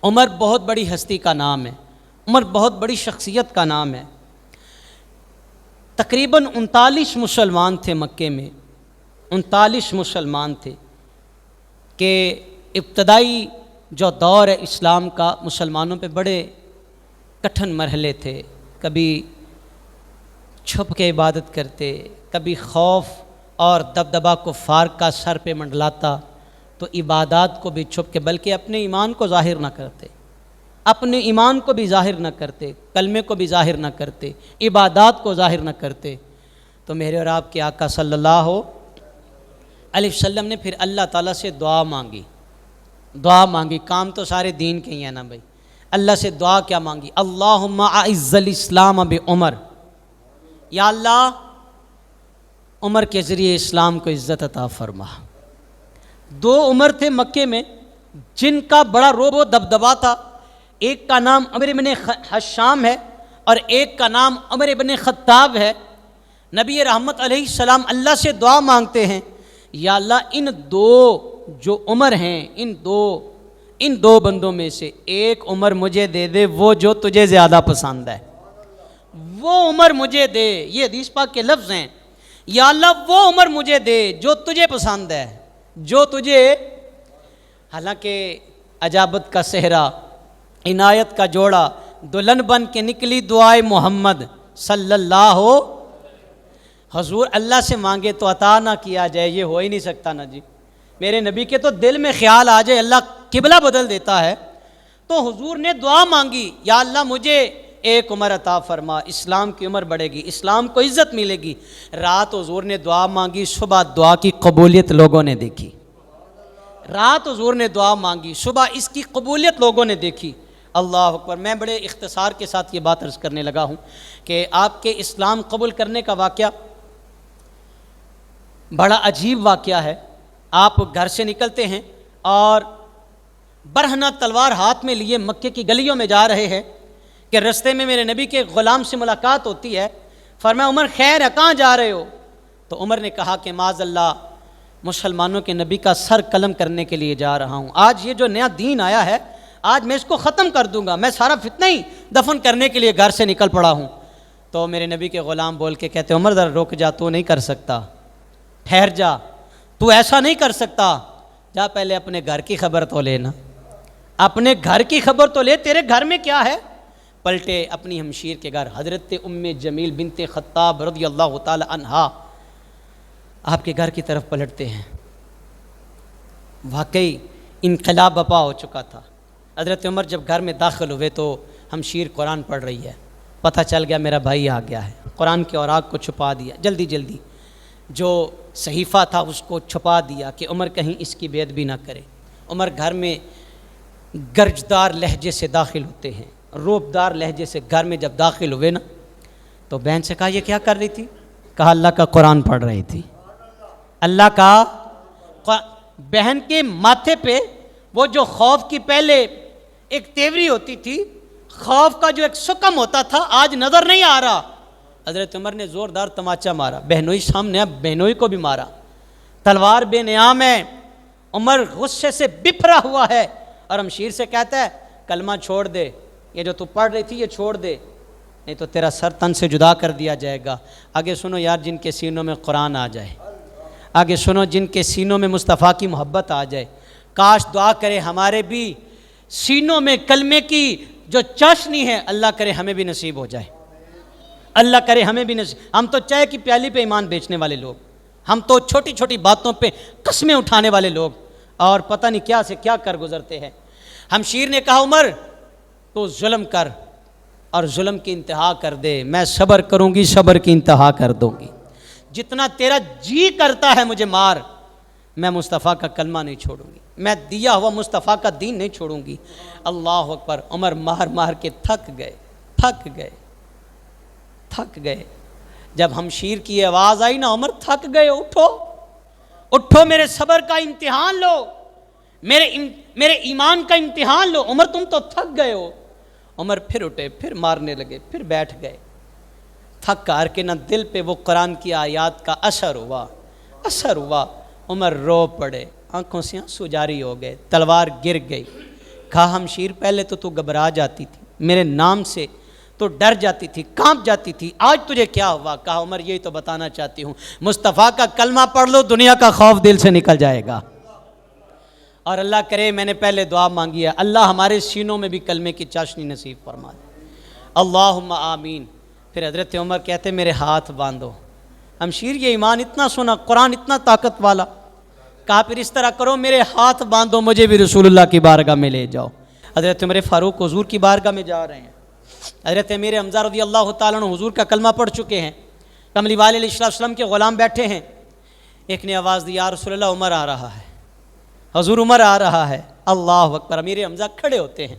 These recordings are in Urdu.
عمر بہت بڑی ہستی کا نام ہے، عمر بہت بڑی شخصیت کا نام ہے۔ تقریباً 39 مسلمان تھے مکے میں، 39 مسلمان تھے کہ ابتدائی جو دور ہے اسلام کا، مسلمانوں پہ بڑے کٹھن مرحلے تھے۔ کبھی چھپ کے عبادت کرتے، کبھی خوف اور دبدبا کفار کا سر پہ منڈلاتا تو عبادات کو بھی چھپ کے، بلکہ اپنے ایمان کو ظاہر نہ کرتے، اپنے ایمان کو بھی ظاہر نہ کرتے، کلمے کو بھی ظاہر نہ کرتے، عبادات کو ظاہر نہ کرتے۔ تو میرے اور آپ کے آقا صلی اللہ علیہ وسلم نے پھر اللہ تعالیٰ سے دعا مانگی۔ کام تو سارے دین کے ہی ہیں نا بھائی، اللہ سے دعا کیا مانگی؟ اللہم اعز الاسلام بعمر، یا اللہ عمر کے ذریعے اسلام کو عزت عطا فرما۔ 2 عمر تھے مکے میں جن کا بڑا رعب و دبدبا تھا، ایک کا نام عمر بن حشام ہے اور ایک کا نام عمر بن خطاب ہے۔ نبی رحمت علیہ السلام اللہ سے دعا مانگتے ہیں، یا اللہ ان 2 جو عمر ہیں، ان دو بندوں میں سے ایک عمر مجھے دے دے وہ جو تجھے زیادہ پسند ہے، وہ عمر مجھے دے۔ یہ حدیث پاک کے لفظ ہیں، یا اللہ وہ عمر مجھے دے جو تجھے پسند ہے، جو تجھے۔ حالانکہ عجابت کا صحرا، عنایت کا جوڑا، دلہن بن کے نکلی دعائے محمد صلی اللہ۔ حضور اللہ سے مانگے تو عطا نہ کیا جائے، یہ ہو ہی نہیں سکتا نا جی۔ میرے نبی کے تو دل میں خیال آ جائے اللہ قبلہ بدل دیتا ہے۔ تو حضور نے دعا مانگی، یا اللہ مجھے ایک عمر عطا فرما، اسلام کی عمر بڑھے گی، اسلام کو عزت ملے گی۔ رات حضور نے دعا مانگی، صبح دعا کی قبولیت لوگوں نے دیکھی۔ رات حضور نے دعا مانگی، صبح اس کی قبولیت لوگوں نے دیکھی۔ اللہ اکبر۔ میں بڑے اختصار کے ساتھ یہ بات عرض کرنے لگا ہوں کہ آپ کے اسلام قبول کرنے کا واقعہ بڑا عجیب واقعہ ہے۔ آپ گھر سے نکلتے ہیں اور برہنہ تلوار ہاتھ میں لیے مکے کی گلیوں میں جا رہے ہیں کہ رستے میں میرے نبی کے غلام سے ملاقات ہوتی ہے۔ فرمایا عمر خیر ہے، کہاں جا رہے ہو؟ تو عمر نے کہا کہ معاذ اللہ مسلمانوں کے نبی کا سر قلم کرنے کے لیے جا رہا ہوں۔ آج یہ جو نیا دین آیا ہے، آج میں اس کو ختم کر دوں گا، میں سارا فتنہ ہی دفن کرنے کے لیے گھر سے نکل پڑا ہوں۔ تو میرے نبی کے غلام بول کے کہتے عمر ذرا رک جا، تو نہیں کر سکتا، ٹھہر جا، تو ایسا نہیں کر سکتا، جا پہلے اپنے گھر کی خبر تو لینا، اپنے گھر کی خبر تو لے، تیرے گھر میں کیا ہے؟ پلٹے اپنی ہمشیر کے گھر، حضرت ام جمیل بنت خطاب رضی اللہ تعالی عنہا آپ کے گھر کی طرف پلٹتے ہیں۔ واقعی انقلاب بپا ہو چکا تھا۔ حضرت عمر جب گھر میں داخل ہوئے تو ہمشیر قرآن پڑھ رہی ہے، پتہ چل گیا میرا بھائی آ گیا ہے۔ قرآن کے اوراق کو چھپا دیا، جلدی جو صحیفہ تھا اس کو چھپا دیا کہ عمر کہیں اس کی بے ادبی نہ کرے۔ عمر گھر میں گرجدار لہجے سے داخل ہوتے ہیں، روبدار لہجے سے گھر میں جب داخل ہوئے نا تو بہن سے کہا یہ کیا کر رہی تھی؟ کہا اللہ کا قرآن پڑھ رہی تھی۔ اللہ کا بہن کے ماتھے پہ وہ جو خوف کی پہلے ایک تیوری ہوتی تھی، خوف کا جو ایک سکم ہوتا تھا، آج نظر نہیں آ رہا۔ حضرت عمر نے زوردار تماچا مارا، بہنوئی سامنے اب بہنوئی کو بھی مارا، تلوار بے نیام ہے، عمر غصے سے بپھرا ہوا ہے اور ہمشیر سے کہتا ہے کلمہ چھوڑ دے، یہ جو تو پڑھ رہی تھی یہ چھوڑ دے، نہیں تو تیرا سر تن سے جدا کر دیا جائے گا۔ آگے سنو یار، جن کے سینوں میں قرآن آ جائے، آگے سنو جن کے سینوں میں مصطفیٰ کی محبت آ جائے، کاش دعا کرے ہمارے بھی سینوں میں کلمے کی جو چاشنی ہے اللہ کرے ہمیں بھی نصیب ہو جائے، اللہ کرے ہمیں بھی نصیب۔ ہم تو چائے کی پیالی پہ ایمان بیچنے والے لوگ، ہم تو چھوٹی چھوٹی باتوں پہ قسمیں اٹھانے والے لوگ، اور پتہ نہیں کیا سے کیا کر گزرتے ہیں۔ ہمشیر نے کہا عمر تو ظلم کر اور ظلم کی انتہا کر دے، میں صبر کروں گی، صبر کی انتہا کر دوں گی، جتنا تیرا جی کرتا ہے مجھے مار، میں مصطفیٰ کا کلمہ نہیں چھوڑوں گی، میں دیا ہوا مصطفیٰ کا دین نہیں چھوڑوں گی۔ اللہ اکبر۔ عمر مار مار کے تھک گئے۔ جب ہمشیر کی آواز آئی نا عمر تھک گئے، اٹھو میرے صبر کا امتحان لو، میرے ایمان کا امتحان لو، عمر تم تو تھک گئے ہو۔ عمر پھر اٹھے، پھر مارنے لگے، پھر بیٹھ گئے، تھک کر کے نہ دل پہ وہ قرآن کی آیات کا اثر ہوا۔ عمر رو پڑے، آنکھوں سے آنسو جاری ہو گئے، تلوار گر گئی، کہا ہمشیر پہلے تو گھبرا جاتی تھی، میرے نام سے تو ڈر جاتی تھی، کانپ جاتی تھی، آج تجھے کیا ہوا؟ کہا عمر یہی تو بتانا چاہتی ہوں، مصطفیٰ کا کلمہ پڑھ لو دنیا کا خوف دل سے نکل جائے گا۔ اور اللہ کرے میں نے پہلے دعا مانگی ہے، اللہ ہمارے سینوں میں بھی کلمے کی چاشنی نصیب فرما دے، اللہم آمین۔ پھر حضرت عمر کہتے میرے ہاتھ باندھو۔ ہمشیر یہ ایمان اتنا سونا، قرآن اتنا طاقت والا، کہا پھر اس طرح کرو میرے ہاتھ باندھو، مجھے بھی رسول اللہ کی بارگاہ میں لے جاؤ۔ حضرت عمر فاروق حضور کی بارگاہ میں جا رہے ہیں، حضرت امیر حمزہ رضی اللہ تعالیٰ عنہ حضور کا کلمہ پڑھ چکے ہیں، کملی والے علیہ السلام کے غلام بیٹھے ہیں، ایک نے آواز دی یا رسول اللہ عمر آ رہا ہے، حضور عمر آ رہا ہے، اللہ اکبر۔ امیر حمزہ کھڑے ہوتے ہیں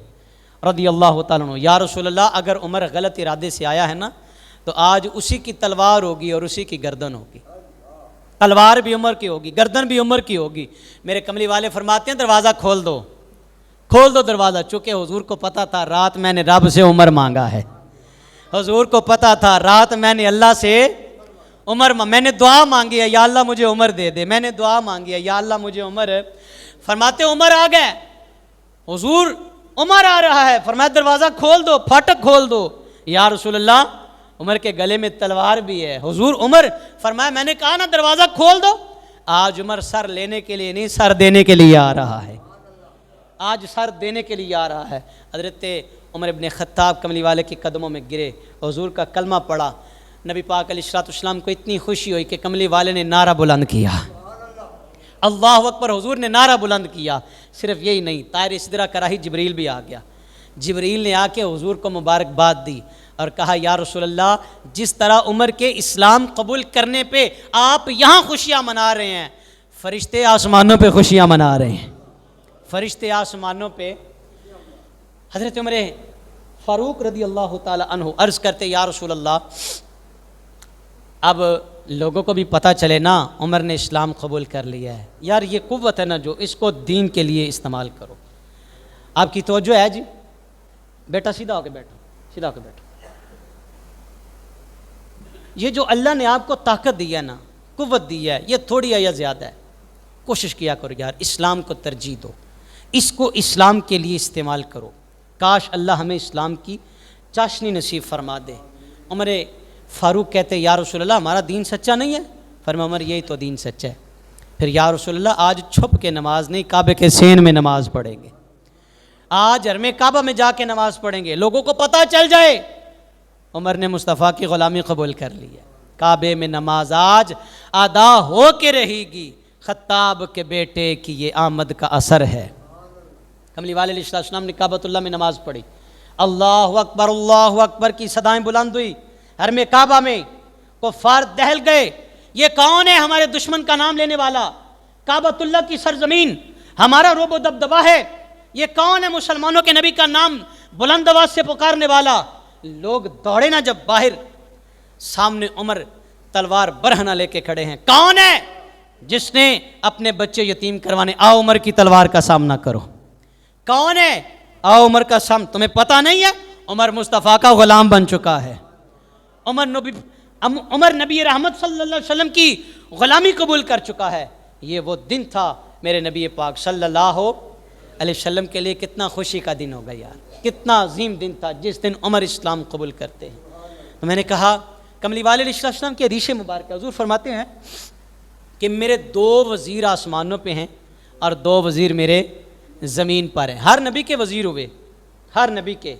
رضی اللہ تعالیٰ عنہ، یا رسول اللہ اگر عمر غلط ارادے سے آیا ہے نا تو آج اسی کی تلوار ہوگی اور اسی کی گردن ہوگی، تلوار بھی عمر کی ہوگی، گردن بھی عمر کی ہوگی۔ میرے کملی والے فرماتے ہیں دروازہ کھول دو، کھول دو دروازہ، چونکہ حضور کو پتا تھا رات میں نے رب سے عمر مانگا ہے، حضور کو پتا تھا رات میں نے اللہ سے میں نے دعا مانگی ہے یا اللہ مجھے عمر دے دے، میں نے دعا مانگی ہے یا اللہ مجھے عمر۔ فرماتے عمر آ گئے، حضور عمر آ رہا ہے، فرمایا دروازہ کھول دو، پھاٹک کھول دو۔ یا رسول اللہ عمر کے گلے میں تلوار بھی ہے، حضور عمر، فرمایا میں نے کہا نا دروازہ کھول دو۔ آج عمر سر لینے کے لیے نہیں، سر دینے کے لیے آ رہا ہے، آج سر دینے کے لیے آ رہا ہے۔ حضرت عمر ابن خطاب کملی والے کے قدموں میں گرے، حضور کا کلمہ پڑھا، نبی پاک علیہ السلام کو اتنی خوشی ہوئی کہ کملی والے نے نعرہ بلند کیا، اللہ اکبر، حضور نے نعرہ بلند کیا۔ صرف یہی نہیں، طائر سدرہ کراہی جبریل بھی آ گیا، جبریل نے آ کے حضور کو مبارکباد دی اور کہا یا رسول اللہ جس طرح عمر کے اسلام قبول کرنے پہ آپ یہاں خوشیاں منا رہے ہیں، فرشتے آسمانوں پہ خوشیاں منا رہے ہیں، فرشتے آسمانوں پہ۔ حضرت عمر فاروق رضی اللہ تعالی عنہ عرض کرتے یا رسول اللہ اب لوگوں کو بھی پتہ چلے نا عمر نے اسلام قبول کر لیا ہے، یار یہ قوت ہے نا جو، اس کو دین کے لیے استعمال کرو۔ آپ کی توجہ ہے جی؟ بیٹا سیدھا ہو کے بیٹھو، سیدھا ہو کے بیٹھو۔ یہ جو اللہ نے آپ کو طاقت دی ہے نا، قوت دی ہے، یہ تھوڑی ہے یا زیادہ ہے؟ کوشش کیا کرو یار، اسلام کو ترجیح دو، اس کو اسلام کے لیے استعمال کرو، کاش اللہ ہمیں اسلام کی چاشنی نصیب فرما دے۔ عمر فاروق کہتے یا رسول اللہ ہمارا دین سچا نہیں ہے؟ فرمایا عمر یہی تو دین سچا ہے۔ پھر یا رسول اللہ آج چھپ کے نماز نہیں، کعبے کے سین میں نماز پڑھیں گے، آج حرم کعبہ میں جا کے نماز پڑھیں گے، لوگوں کو پتہ چل جائے عمر نے مصطفیٰ کی غلامی قبول کر لی ہے۔ کعبے میں نماز آج ادا ہو کے رہے گی، خطاب کے بیٹے کی یہ آمد کا اثر ہے۔ کملی والے علیہ السلام نے کعبۃ اللہ میں نماز پڑھی، اللہ اکبر کی صدائیں بلند ہوئی، حرم کعبہ میں کفار دہل گئے، یہ کون ہے ہمارے دشمن کا نام لینے والا، کعبۃ اللہ کی سرزمین ہمارا رعب و دبدبا ہے، یہ کون ہے مسلمانوں کے نبی کا نام بلند آواز سے پکارنے والا۔ لوگ دوڑے نا جب باہر، سامنے عمر تلوار برہنہ لے کے کھڑے ہیں، کون ہے جس نے اپنے بچے یتیم کروانے، آؤ عمر کی تلوار کا سامنا کرو، کون ہے آؤ عمر کا سامنا، تمہیں پتہ نہیں ہے عمر مصطفیٰ کا غلام بن چکا ہے، عمر نبی رحمت صلی اللہ علیہ وسلم کی غلامی قبول کر چکا ہے۔ یہ وہ دن تھا میرے نبی پاک صلی اللہ علیہ وسلم کے لیے، کتنا خوشی کا دن ہوگا یار، کتنا عظیم دن تھا جس دن عمر اسلام قبول کرتے ہیں۔ تو میں نے کہا کملی والے علیہ السلام کے حدیث مبارکہ حضور فرماتے ہیں کہ میرے 2 وزیر آسمانوں پہ ہیں اور 2 وزیر میرے زمین پر ہیں، ہر نبی کے وزیر ہوئے، ہر نبی کے،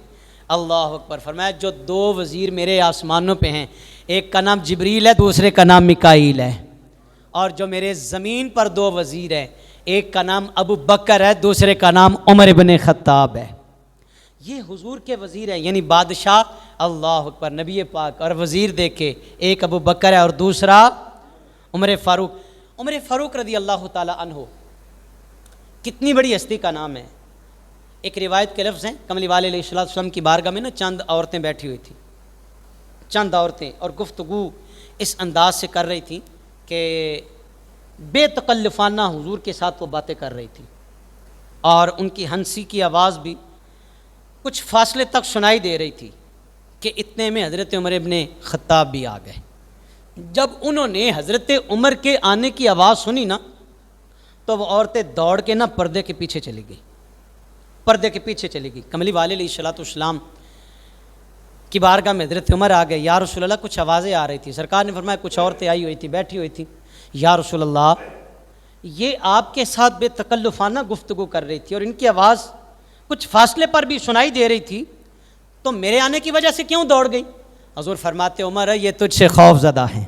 اللہ اکبر۔ فرمایا جو 2 وزیر میرے آسمانوں پہ ہیں، ایک کا نام جبریل ہے، دوسرے کا نام میکائیل ہے، اور جو میرے زمین پر 2 وزیر ہیں، ایک کا نام ابو بکر ہے، دوسرے کا نام عمر ابن خطاب ہے۔ یہ حضور کے وزیر ہیں، یعنی بادشاہ اللہ اکبر نبی پاک، اور وزیر دیکھے ایک ابو بکر ہے اور دوسرا عمر فاروق۔ عمر فاروق رضی اللہ تعالی عنہ کتنی بڑی ہستی کا نام ہے۔ ایک روایت کے لفظ ہیں، کملی والے علیہ السلام کی بارگاہ میں نا چند عورتیں بیٹھی ہوئی تھیں، چند عورتیں، اور گفتگو اس انداز سے کر رہی تھیں کہ بے تکلفانہ حضور کے ساتھ وہ باتیں کر رہی تھیں، اور ان کی ہنسی کی آواز بھی کچھ فاصلے تک سنائی دے رہی تھی کہ اتنے میں حضرت عمر ابن خطاب بھی آ گئے۔ جب انہوں نے حضرت عمر کے آنے کی آواز سنی نا تو وہ عورتیں دوڑ کے نا پردے کے پیچھے چلی گئی، پردے کے پیچھے چلی گئی. کملی والے علیہ الصلوۃ والسلام کی بارگاہ میں حضرت عمر آ گئے. یا رسول اللہ کچھ آوازیں آ رہی تھی. سرکار نے فرمایا کچھ عورتیں آئی ہوئی تھی, بیٹھی ہوئی تھی. یا رسول اللہ یہ آپ کے ساتھ بے تکلفانہ گفتگو کر رہی تھی اور ان کی آواز کچھ فاصلے پر بھی سنائی دے رہی تھی, تو میرے آنے کی وجہ سے کیوں دوڑ گئی؟ حضور فرماتے عمر یہ تجھ سے خوف زدہ ہیں,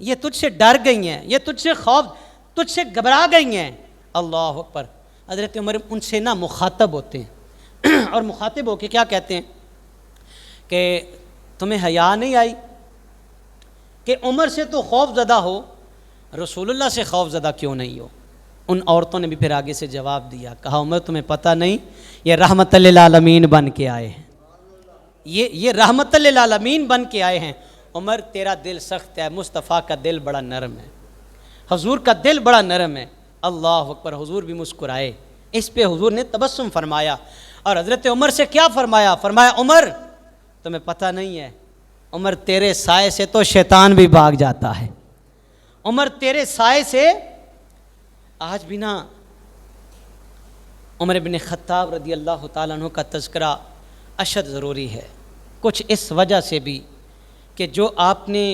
یہ تجھ سے ڈر گئی ہیں, یہ تجھ سے گھبرا گئی ہیں. اللہ اکبر. حضرت عمر ان سے نا مخاطب ہوتے ہیں اور مخاطب ہو کے کیا کہتے ہیں کہ تمہیں حیا نہیں آئی کہ عمر سے تو خوف زدہ ہو, رسول اللہ سے خوف زدہ کیوں نہیں ہو؟ ان عورتوں نے بھی پھر آگے سے جواب دیا, کہا عمر تمہیں پتہ نہیں یہ رحمت للعالمین بن کے آئے ہیں, یہ رحمت للعالمین بن کے آئے ہیں. عمر تیرا دل سخت ہے, مصطفیٰ کا دل بڑا نرم ہے, حضور کا دل بڑا نرم ہے. اللہ اکبر. حضور بھی مسکرائے. اس پہ حضور نے تبسم فرمایا اور حضرت عمر سے کیا فرمایا؟ فرمایا عمر تمہیں پتہ نہیں ہے, عمر تیرے سائے سے تو شیطان بھی بھاگ جاتا ہے. عمر تیرے سائے سے آج بھی نا عمر بن خطاب رضی اللہ تعالیٰ عنہ کا تذکرہ اشد ضروری ہے, کچھ اس وجہ سے بھی کہ جو آپ نے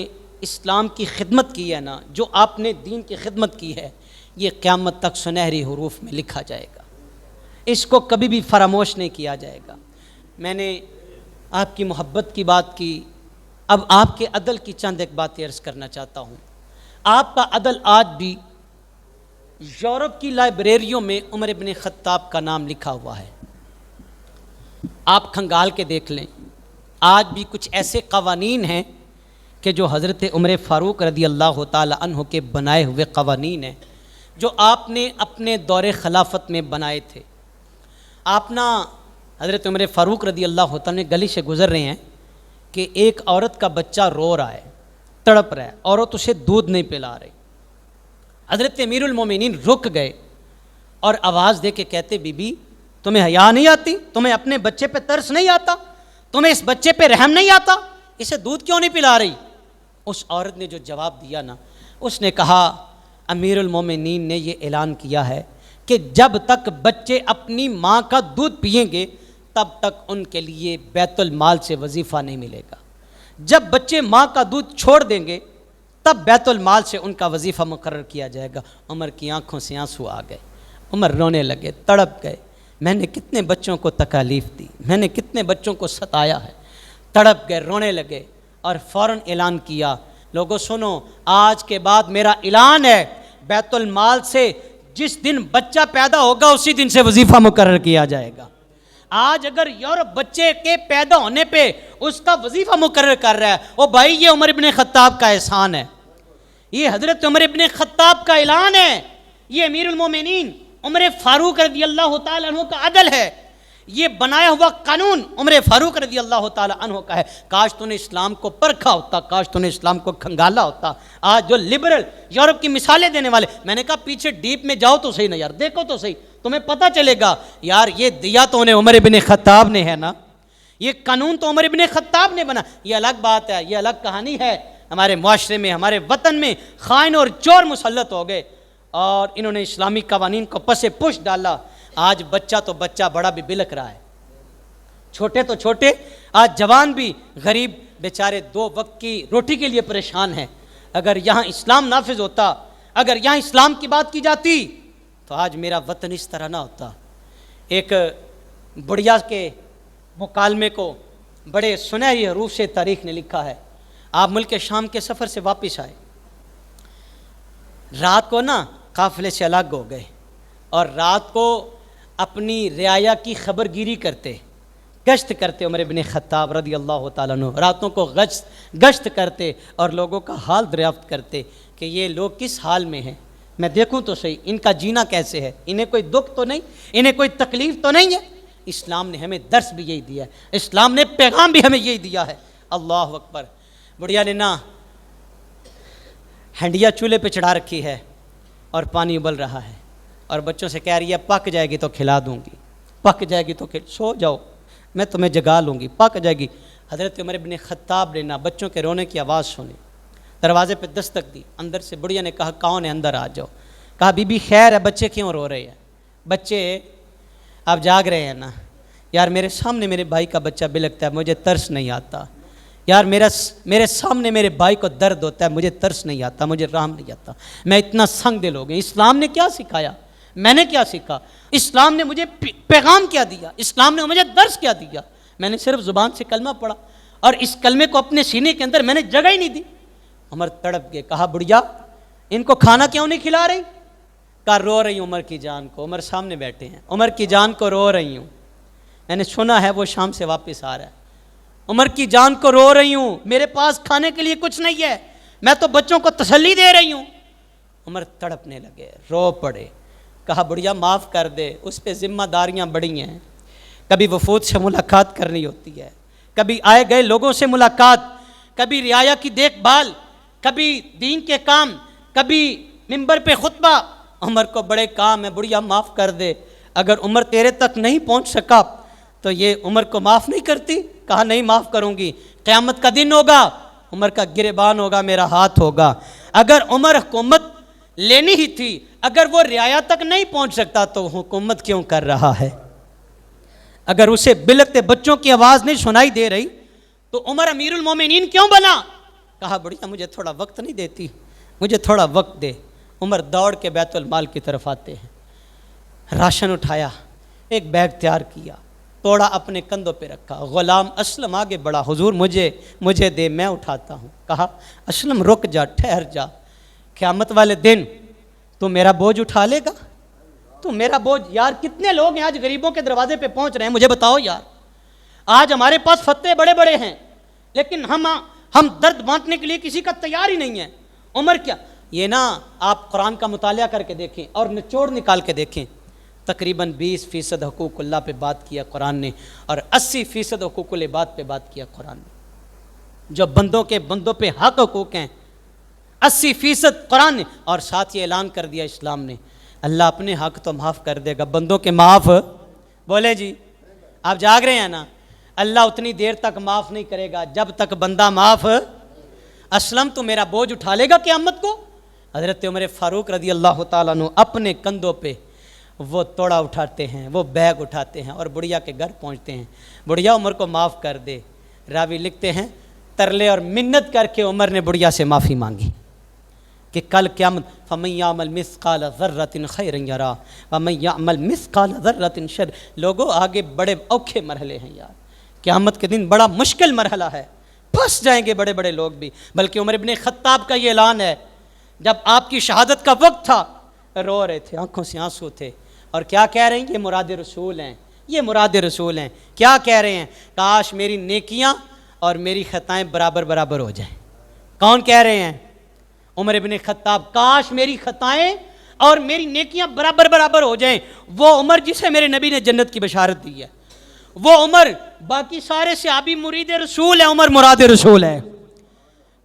اسلام کی خدمت کی ہے نا, جو آپ نے دین کی خدمت کی ہے, یہ قیامت تک سنہری حروف میں لکھا جائے گا, اس کو کبھی بھی فراموش نہیں کیا جائے گا. میں نے آپ کی محبت کی بات کی, اب آپ کے عدل کی چند ایک باتیں عرض کرنا چاہتا ہوں. آپ کا عدل آج بھی یورپ کی لائبریریوں میں عمر بن خطاب کا نام لکھا ہوا ہے. آپ کھنگال کے دیکھ لیں, آج بھی کچھ ایسے قوانین ہیں کہ جو حضرت عمر فاروق رضی اللہ تعالی عنہ کے بنائے ہوئے قوانین ہیں, جو آپ نے اپنے دور خلافت میں بنائے تھے. آپ نا حضرت عمر فاروق رضی اللہ تعالی نے گلی سے گزر رہے ہیں کہ ایک عورت کا بچہ رو رہا ہے, تڑپ رہا ہے, عورت اسے دودھ نہیں پلا رہی. حضرت امیر المومنین رک گئے اور آواز دے کے کہتے بی بی تمہیں حیا نہیں آتی, تمہیں اپنے بچے پہ ترس نہیں آتا, تمہیں اس بچے پہ رحم نہیں آتا, اسے دودھ کیوں نہیں پلا رہی؟ اس عورت نے جو جواب دیا نا, اس نے کہا امیر المومنین نے یہ اعلان کیا ہے کہ جب تک بچے اپنی ماں کا دودھ پئیں گے تب تک ان کے لیے بیت المال سے وظیفہ نہیں ملے گا, جب بچے ماں کا دودھ چھوڑ دیں گے تب بیت المال سے ان کا وظیفہ مقرر کیا جائے گا. عمر کی آنکھوں سے آنسو آ گئے, عمر رونے لگے, تڑپ گئے. میں نے کتنے بچوں کو تکالیف دی, میں نے کتنے بچوں کو ستایا ہے. تڑپ گئے, رونے لگے اور فوراً اعلان کیا, لوگوں سنو آج کے بعد میرا اعلان ہے, بیت المال سے جس دن بچہ پیدا ہوگا اسی دن سے وظیفہ مقرر کیا جائے گا. آج اگر یورپ بچے کے پیدا ہونے پہ اس کا وظیفہ مقرر کر رہا ہے, او بھائی یہ عمر ابن خطاب کا احسان ہے, یہ حضرت عمر ابن خطاب کا اعلان ہے, یہ امیر المومنین عمر فاروق رضی اللہ تعالیٰ عنہ کا عدل ہے, یہ بنایا ہوا قانون عمر فاروق رضی اللہ تعالیٰ عنہ کا ہے. کاش تو نے اسلام کو پرکھا ہوتا, کاش تو نے اسلام کو کھنگالا ہوتا. آج جو لبرل یورپ کی مثالیں دینے والے, میں نے کہا پیچھے ڈیپ میں جاؤ تو صحیح نا یار, دیکھو تو صحیح, تمہیں پتہ چلے گا یار یہ دیا تو انہیں عمر ابن خطاب نے ہے نا, یہ قانون تو عمر ابن خطاب نے بنا. یہ الگ بات ہے, یہ الگ کہانی ہے. ہمارے معاشرے میں, ہمارے وطن میں خائن اور چور مسلط ہو گئے اور انہوں نے اسلامی قوانین کو پس پش ڈالا. آج بچہ تو بچہ بڑا بھی بلک رہا ہے, چھوٹے تو چھوٹے, آج جوان بھی غریب بیچارے 2 وقت کی روٹی کے لیے پریشان ہیں. اگر یہاں اسلام نافذ ہوتا, اگر یہاں اسلام کی بات کی جاتی تو آج میرا وطن اس طرح نہ ہوتا. ایک بڑھیا کے مکالمے کو بڑے سنہری حروف سے تاریخ نے لکھا ہے. آپ ملک شام کے سفر سے واپس آئے, رات کو نا قافلے سے الگ ہو گئے اور رات کو اپنی رعایا کی خبر گیری کرتے, گشت کرتے. عمر بن خطاب رضی اللہ تعالیٰ عنہ راتوں کو گشت کرتے اور لوگوں کا حال دریافت کرتے کہ یہ لوگ کس حال میں ہیں, میں دیکھوں تو صحیح ان کا جینا کیسے ہے, انہیں کوئی دکھ تو نہیں, انہیں کوئی تکلیف تو نہیں ہے. اسلام نے ہمیں درس بھی یہی دیا ہے, اسلام نے پیغام بھی ہمیں یہی دیا ہے. اللہ اکبر. بڑھیا نے نا ہنڈیا چولہے پہ چڑھا رکھی ہے اور پانی ابل رہا ہے اور بچوں سے کہہ رہی ہے پک جائے گی تو کھلا دوں گی, پک جائے گی تو سو جاؤ میں تمہیں جگا لوں گی, پک جائے گی. حضرت عمر بن خطاب نے نا بچوں کے رونے کی آواز سنی, دروازے پہ دستک دی, اندر سے بڑھیا نے کہا کون ہے, اندر آ جاؤ. کہا بی بی خیر ہے, بچے کیوں رو رہے ہیں؟ بچے آپ جاگ رہے ہیں نا یار؟ میرے سامنے میرے بھائی کا بچہ بلکتا ہے، مجھے ترس نہیں آتا یار، میرے سامنے میرے بھائی کو درد ہوتا ہے، مجھے ترس نہیں آتا، مجھے رحم نہیں آتا، میں اتنا سنگ دل ہو گیا۔ اسلام نے کیا سکھایا؟ میں نے کیا سیکھا؟ اسلام نے مجھے پیغام کیا دیا؟ اسلام نے مجھے درس کیا دیا؟ میں نے صرف زبان سے کلمہ پڑھا اور اس کلمے کو اپنے سینے کے اندر میں نے جگہ ہی نہیں دی۔ عمر تڑپ گئے، کہا بڑھیا ان کو کھانا کیوں نہیں کھلا رہی؟ کہا رو رہی ہوں عمر کی جان کو۔ عمر سامنے بیٹھے ہیں، عمر کی جان کو رو رہی ہوں، میں نے سنا ہے وہ شام سے واپس آ رہا ہے، عمر کی جان کو رو رہی ہوں، میرے پاس کھانے کے لیے کچھ نہیں ہے، میں تو بچوں کو تسلی دے رہی ہوں۔ عمر تڑپنے لگے، رو پڑے، کہا بڑھیا معاف کر دے، اس پہ ذمہ داریاں بڑی ہیں، کبھی وفود سے ملاقات کرنی ہوتی ہے، کبھی آئے گئے لوگوں سے ملاقات، کبھی رعایا کی دیکھ بھال، کبھی دین کے کام، کبھی ممبر پہ خطبہ۔ عمر کو بڑے کام ہے، بڑھیا معاف کر دے، اگر عمر تیرے تک نہیں پہنچ سکا تو یہ عمر کو معاف نہیں کرتی؟ کہا نہیں معاف کروں گی، قیامت کا دن ہوگا، عمر کا گریبان ہوگا، میرا ہاتھ ہوگا۔ اگر عمر حکومت لینی ہی تھی، اگر وہ رعایا تک نہیں پہنچ سکتا تو حکومت کیوں کر رہا ہے؟ اگر اسے بلکتے بچوں کی آواز نہیں سنائی دے رہی تو عمر امیر المومنین کیوں بنا؟ کہا بڑھیا مجھے تھوڑا وقت نہیں دیتی، مجھے تھوڑا وقت دے۔ عمر دوڑ کے بیت المال کی طرف آتے ہیں، راشن اٹھایا، ایک بیگ تیار کیا، توڑا اپنے کندھوں پہ رکھا، غلام اسلم آگے بڑھا، حضور مجھے دے، میں اٹھاتا ہوں۔ کہا اسلم رک جا، ٹھہر جا، قیامت والے دن تو میرا بوجھ اٹھا لے گا؟ تو میرا بوجھ، یار کتنے لوگ ہیں آج غریبوں کے دروازے پہ پہنچ رہے ہیں، مجھے بتاؤ یار، آج ہمارے پاس فتوے بڑے بڑے ہیں لیکن ہم درد بانٹنے کے لیے کسی کا تیار ہی نہیں ہے۔ عمر کیا یہ نا، آپ قرآن کا مطالعہ کر کے دیکھیں اور نچوڑ نکال کے دیکھیں، تقریباً 20% حقوق اللہ پہ بات کیا قرآن نے اور 80% حقوق العباد پہ بات کیا قرآن نے۔ جو بندوں پہ حق حقوق ہیں 80% قرآن نے، اور ساتھ یہ اعلان کر دیا اسلام نے، اللہ اپنے حق تو معاف کر دے گا، بندوں کے معاف بولے جی، آپ جاگ رہے ہیں نا؟ اللہ اتنی دیر تک معاف نہیں کرے گا جب تک بندہ معاف۔ اسلم تو میرا بوجھ اٹھا لے گا قیامت کو؟ حضرت عمر فاروق رضی اللہ تعالیٰ عنہ اپنے کندھوں پہ وہ توڑا اٹھاتے ہیں، وہ بیگ اٹھاتے ہیں اور بڑھیا کے گھر پہنچتے ہیں، بڑھیا عمر کو معاف کر دے۔ راوی لکھتے ہیں ترلے اور منت کر کے عمر نے بڑھیا سے معافی مانگی کہ کل قیامت فَمَن يَعْمَلْ مِثْقَالَ ذَرَّةٍ خَيْرًا يَرَهُ وَمَن يَعْمَلْ مِثْقَالَ ذَرَّةٍ شَرًّا۔ لوگوں آگے بڑے اوکھے مرحلے ہیں یار، قیامت کے دن بڑا مشکل مرحلہ ہے، پھنس جائیں گے بڑے بڑے لوگ بھی۔ بلکہ عمر ابن خطاب کا یہ اعلان ہے، جب آپ کی شہادت کا وقت تھا رو رہے تھے، آنکھوں سے آنسو تھے، اور کیا کہہ رہے ہیں؟ یہ مراد رسول ہیں، یہ مراد رسول ہیں۔ کیا کہہ رہے ہیں؟ کاش میری نیکیاں اور میری خطائیں برابر برابر ہو جائیں۔ کون کہہ رہے ہیں؟ عمر ابن خطاب، کاش میری خطائیں اور میری نیکیاں برابر برابر ہو جائیں۔ وہ عمر جسے میرے نبی نے جنت کی بشارت دی ہے، وہ عمر، باقی سارے صحابی مرید رسول ہیں، عمر مراد رسول ہے۔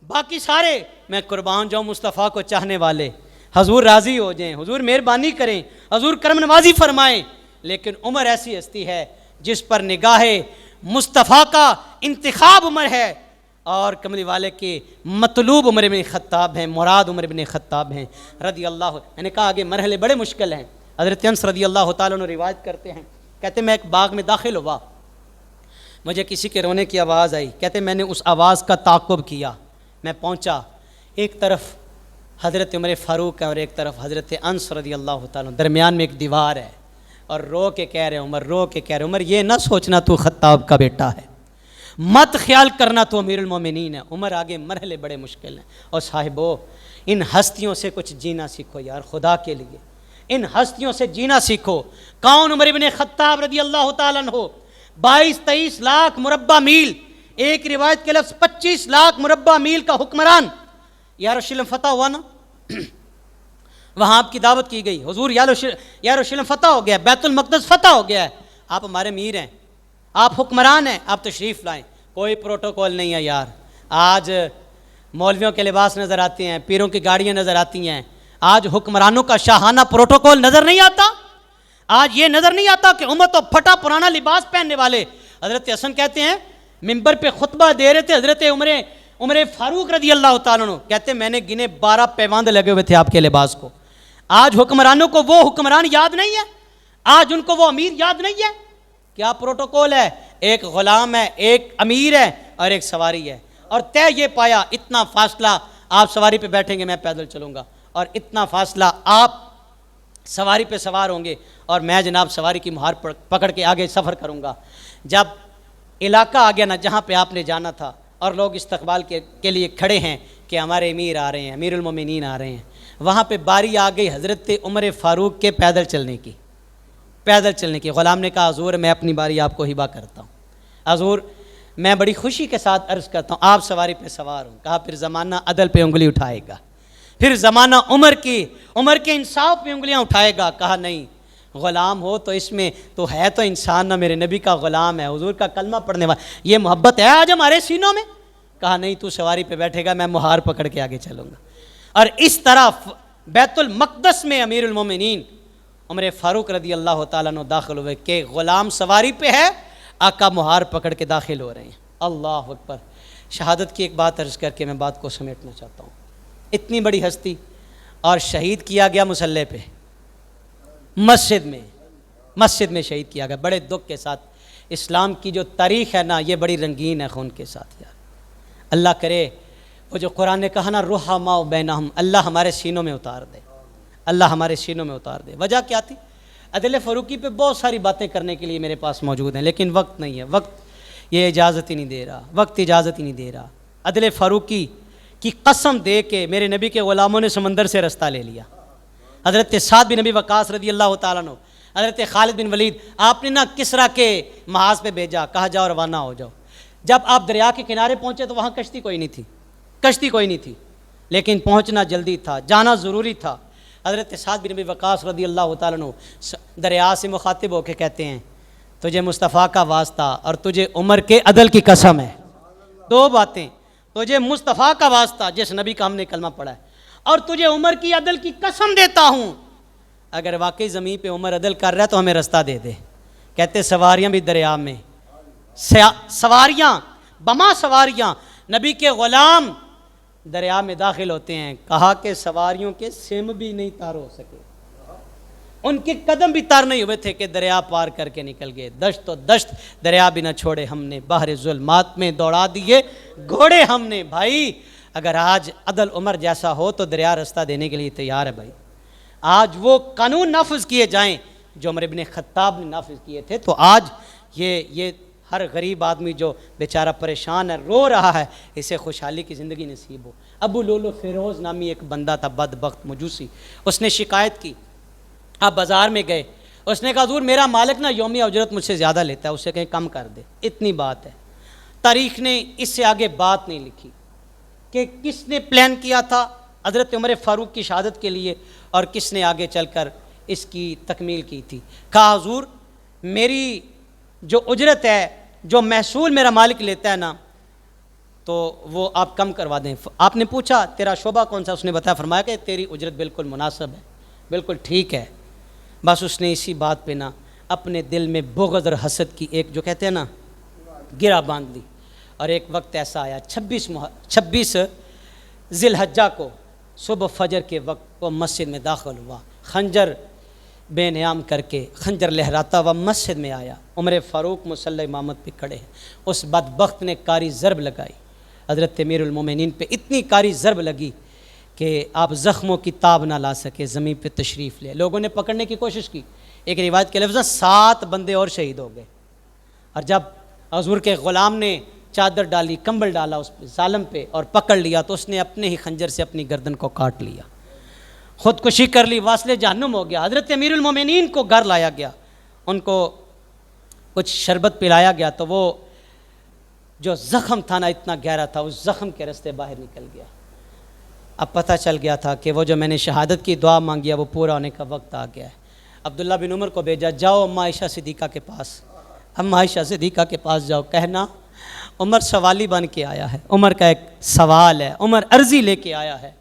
باقی سارے میں قربان جاؤں مصطفیٰ کو چاہنے والے، حضور راضی ہو جائیں، حضور مہربانی کریں، حضور کرم نوازی فرمائیں، لیکن عمر ایسی ہستی ہے جس پر نگاہ مصطفیٰ کا انتخاب عمر ہے، اور کملی والے کے مطلوب عمر بن خطاب ہیں، مراد عمر بن خطاب ہیں رضی اللہ۔ میں نے کہا آگے مرحلے بڑے مشکل ہیں۔ حضرت انس رضی اللہ تعالیٰ عنہ روایت کرتے ہیں، کہتے میں ایک باغ میں داخل ہوا، مجھے کسی کے رونے کی آواز آئی، کہتے میں نے اس آواز کا تعاقب کیا، میں پہنچا، ایک طرف حضرت عمر فاروق ہے اور ایک طرف حضرت انس رضی اللہ تعالیٰ عنہ، درمیان میں ایک دیوار ہے، اور رو کے کہہ رہے عمر، رو کے کہہ رہے عمر یہ نہ سوچنا تو خطاب کا بیٹا ہے، مت خیال کرنا تو امیر المومنین ہے۔ عمر آگے مرحلے بڑے مشکل ہیں، اور صاحبو ان ہستیوں سے کچھ جینا سیکھو یار، خدا کے لیے ان ہستیوں سے جینا سیکھو۔ کون؟ عمر ابن خطاب رضی اللہ تعالیٰ عنہ، 22-23 لاکھ مربع میل، ایک روایت کے لفظ 25 لاکھ مربع میل کا حکمران۔ یروشلم فتح ہوا نا، وہاں آپ کی دعوت کی گئی، حضور یروشلم فتح ہو گیا، بیت المقدس فتح ہو گیا ہے، آپ ہمارے امیر ہیں، آپ حکمران ہیں، آپ تشریف لائیں۔ کوئی پروٹوکول نہیں ہے یار، آج مولویوں کے لباس نظر آتے ہیں، پیروں کی گاڑیاں نظر آتی ہیں، آج حکمرانوں کا شاہانہ پروٹوکول نظر نہیں آتا، آج یہ نظر نہیں آتا کہ عمر تو پھٹا پرانا لباس پہننے والے۔ حضرت حسن کہتے ہیں ممبر پہ خطبہ دے رہے تھے، حضرت عمر فاروق رضی اللہ تعالیٰ عنہ کہتے میں نے گنے 12 پیواند لگے ہوئے تھے آپ کے لباس کو۔ آج حکمرانوں کو وہ حکمران یاد نہیں ہے، آج ان کو وہ امیر یاد نہیں ہے؟ کیا پروٹوکول ہے؟ ایک غلام ہے، ایک امیر ہے اور ایک سواری ہے، اور طے یہ پایا اتنا فاصلہ آپ سواری پہ بیٹھیں گے، میں پیدل چلوں گا، اور اتنا فاصلہ آپ سواری پہ سوار ہوں گے اور میں جناب سواری کی مہار پکڑ کے آگے سفر کروں گا۔ جب علاقہ آ گیا نا جہاں پہ آپ نے جانا تھا، اور لوگ استقبال کے لیے کھڑے ہیں کہ ہمارے امیر آ رہے ہیں، امیر المومنین آ رہے ہیں، وہاں پہ باری آ گئی حضرت عمر فاروق کے پیدل چلنے کی۔ غلام نے کہا حضور میں اپنی باری آپ کو ہبہ کرتا ہوں، حضور میں بڑی خوشی کے ساتھ عرض کرتا ہوں آپ سواری پہ سوار ہوں۔ کہا پھر زمانہ عدل پہ انگلی اٹھائے گا، پھر زمانہ عمر کے انصاف پہ انگلیاں اٹھائے گا۔ کہا نہیں، غلام ہو تو اس میں تو ہے تو انسان نہ، میرے نبی کا غلام ہے، حضور کا کلمہ پڑھنے والا، یہ محبت ہے آج ہمارے سینوں میں؟ کہا نہیں، تو سواری پہ بیٹھے گا، میں مہار پکڑ کے آگے چلوں گا۔ اور اس طرح بیت المقدس میں امیر المومنین عمر فاروق رضی اللہ تعالیٰ عنہ داخل ہوئے کہ غلام سواری پہ ہے، آقا مہار پکڑ کے داخل ہو رہے ہیں۔ اللہ اکبر۔ شہادت کی ایک بات عرض کر کے میں بات کو سمیٹنا چاہتا ہوں۔ اتنی بڑی ہستی اور شہید کیا گیا مسلح پہ، مسجد میں شہید کیا گیا، بڑے دکھ کے ساتھ۔ اسلام کی جو تاریخ ہے نا یہ بڑی رنگین ہے خون کے ساتھ یار۔ اللہ کرے وہ جو قرآن نے کہا نا رحماء بینہم، اللہ ہمارے سینوں میں اتار دے، اللہ ہمارے سینوں میں اتار دے۔ وجہ کیا تھی؟ عدل فاروقی پہ بہت ساری باتیں کرنے کے لیے میرے پاس موجود ہیں، لیکن وقت نہیں ہے، وقت یہ اجازت ہی نہیں دے رہا، عدل فاروقی کی قسم دے کے میرے نبی کے غلاموں نے سمندر سے رستہ لے لیا۔ حضرت سعد بن نبی وقاص رضی اللہ تعالیٰ عنہ، حضرت خالد بن ولید، آپ نے نا کسریٰ کے محاذ پہ بھیجا، کہا جاؤ روانہ ہو جاؤ۔ جب آپ دریا کے کنارے پہنچے تو وہاں کشتی کوئی نہیں تھی، لیکن پہنچنا جلدی تھا، جانا ضروری تھا۔ حضرت سعد بن نبی وقاص رضی اللہ تعالیٰ عنہ دریا سے مخاطب ہو کے کہتے ہیں تجھے مصطفیٰ کا واسطہ اور تجھے عمر کے عدل کی قسم ہے، دو باتیں، تجھے مصطفیٰ کا واسطہ جس نبی کا ہم نے کلمہ پڑھا ہے، اور تجھے عمر کی عدل کی قسم دیتا ہوں اگر واقعی زمین پہ عمر عدل کر رہا ہے تو ہمیں رستہ دے دے۔ کہتے سواریاں بھی دریا میں، سواریاں نبی کے غلام دریا میں داخل ہوتے ہیں، کہا کہ سواریوں کے سم بھی نہیں تار ہو سکے، ان کے قدم بھی تار نہیں ہوئے تھے کہ دریا پار کر کے نکل گئے۔ دشت و دشت دریا بھی نہ چھوڑے ہم نے، بحر ظلمات میں دوڑا دیے گھوڑے ہم نے۔ بھائی اگر آج عدل عمر جیسا ہو تو دریا رستہ دینے کے لیے تیار ہے۔ بھائی آج وہ قانون نافذ کیے جائیں جو عمر ابن خطاب نے نافذ کیے تھے تو آج یہ ہر غریب آدمی جو بیچارہ پریشان ہے، رو رہا ہے، اسے خوشحالی کی زندگی نصیب ہو۔ ابو لولو فیروز نامی ایک بندہ تھا، بدبخت مجوسی، اس نے شکایت کی، آپ بازار میں گئے، اس نے کہا حضور میرا مالک نا یومیہ اجرت مجھ سے زیادہ لیتا ہے، اسے کہیں کم کر دے۔ اتنی بات ہے، تاریخ نے اس سے آگے بات نہیں لکھی کہ کس نے پلان کیا تھا حضرت عمر فاروق کی شہادت کے لیے اور کس نے آگے چل کر اس کی تکمیل کی تھی۔ کہا حضور میری جو اجرت ہے، جو محصول میرا مالک لیتا ہے نا، تو وہ آپ کم کروا دیں۔ آپ نے پوچھا تیرا شعبہ کون سا؟ اس نے بتایا، فرمایا کہ تیری اجرت بالکل مناسب ہے، بالکل ٹھیک ہے۔ بس اس نے اسی بات پہ نا اپنے دل میں بغض اور حسد کی ایک جو کہتے ہیں نا گرہ باندھ لی، اور ایک وقت ایسا آیا 26 ذی الحجہ کو صبح فجر کے وقت وہ مسجد میں داخل ہوا، خنجر بے نیام کر کے، خنجر لہراتا ہوا مسجد میں آیا۔ عمر فاروق مصلی امامت پہ کھڑے ہیں، اس بدبخت نے کاری ضرب لگائی حضرت امیر المومنین پہ، اتنی کاری ضرب لگی کہ آپ زخموں کی تاب نہ لا سکے، زمین پہ تشریف لے۔ لوگوں نے پکڑنے کی کوشش کی، ایک روایت کے لفظ 7 بندے اور شہید ہو گئے، اور جب حضور کے غلام نے چادر ڈالی، کمبل ڈالا اس پہ ظالم پہ اور پکڑ لیا تو اس نے اپنے ہی خنجر سے اپنی گردن کو کاٹ لیا، خودکشی کر لی، واصل جہنم ہو گیا۔ حضرت امیر المومنین کو گھر لایا گیا، ان کو کچھ شربت پلایا گیا تو وہ جو زخم تھا نا اتنا گہرا تھا، اس زخم کے راستے باہر نکل گیا۔ اب پتہ چل گیا تھا کہ وہ جو میں نے شہادت کی دعا مانگی ہے وہ پورا ہونے کا وقت آ گیا ہے۔ عبداللہ بن عمر کو بھیجا، جاؤ اما عائشہ صدیقہ کے پاس، اما عائشہ صدیقہ کے پاس جاؤ، کہنا عمر سوالی بن کے آیا ہے، عمر کا ایک سوال ہے، عمر عرضی لے کے آیا ہے،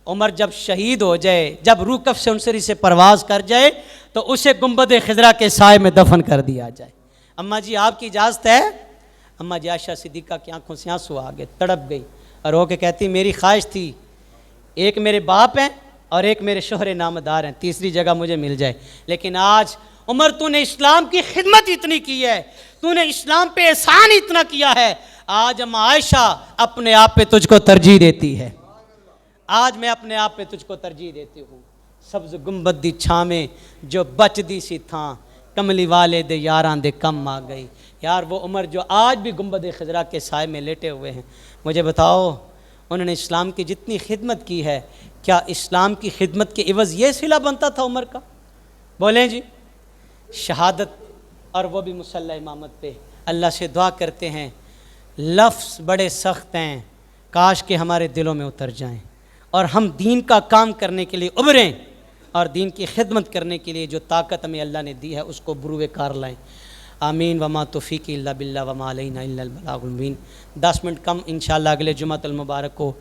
عمر جب شہید ہو جائے، جب روح کف سے انصری سے پرواز کر جائے تو اسے گنبد خضرا کے سائے میں دفن کر دیا جائے۔ اماں جی آپ کی اجازت ہے؟ اماں جی عائشہ صدیقہ کی آنکھوں سے آنسو آ گئے، تڑپ گئی اور ہو کے کہتی میری خواہش تھی ایک میرے باپ ہیں اور ایک میرے شوہر نامدار ہیں، تیسری جگہ مجھے مل جائے، لیکن آج عمر تو نے اسلام کی خدمت اتنی کی ہے، تو نے اسلام پہ احسان اتنا کیا ہے، آج ہم عائشہ اپنے آپ پہ تجھ کو ترجیح دیتی ہے، آج میں اپنے آپ پہ تجھ کو ترجیح دیتی ہوں۔ سبز گنبد دی چھاں میں جو بچ دی سی تھاں، کملی والے دے یاراں دے کم آ گئی۔ یار وہ عمر جو آج بھی گنبد خضرا کے سائے میں لیٹے ہوئے ہیں، مجھے بتاؤ انہوں نے اسلام کی جتنی خدمت کی ہے، کیا اسلام کی خدمت کے عوض یہ صلہ بنتا تھا عمر کا؟ بولیں جی۔ شہادت، اور وہ بھی مصلی امامت پہ۔ اللہ سے دعا کرتے ہیں، لفظ بڑے سخت ہیں، کاش کہ ہمارے دلوں میں اتر جائیں اور ہم دین کا کام کرنے کے لیے ابھریں، اور دین کی خدمت کرنے کے لیے جو طاقت ہمیں اللہ نے دی ہے اس کو بروئے کار لائیں۔ آمین۔ وما توفیقی الا باللہ وما علینا الا البلاغ المبین۔ 10 منٹ کم انشاءاللہ اگلے جمعۃ المبارک کو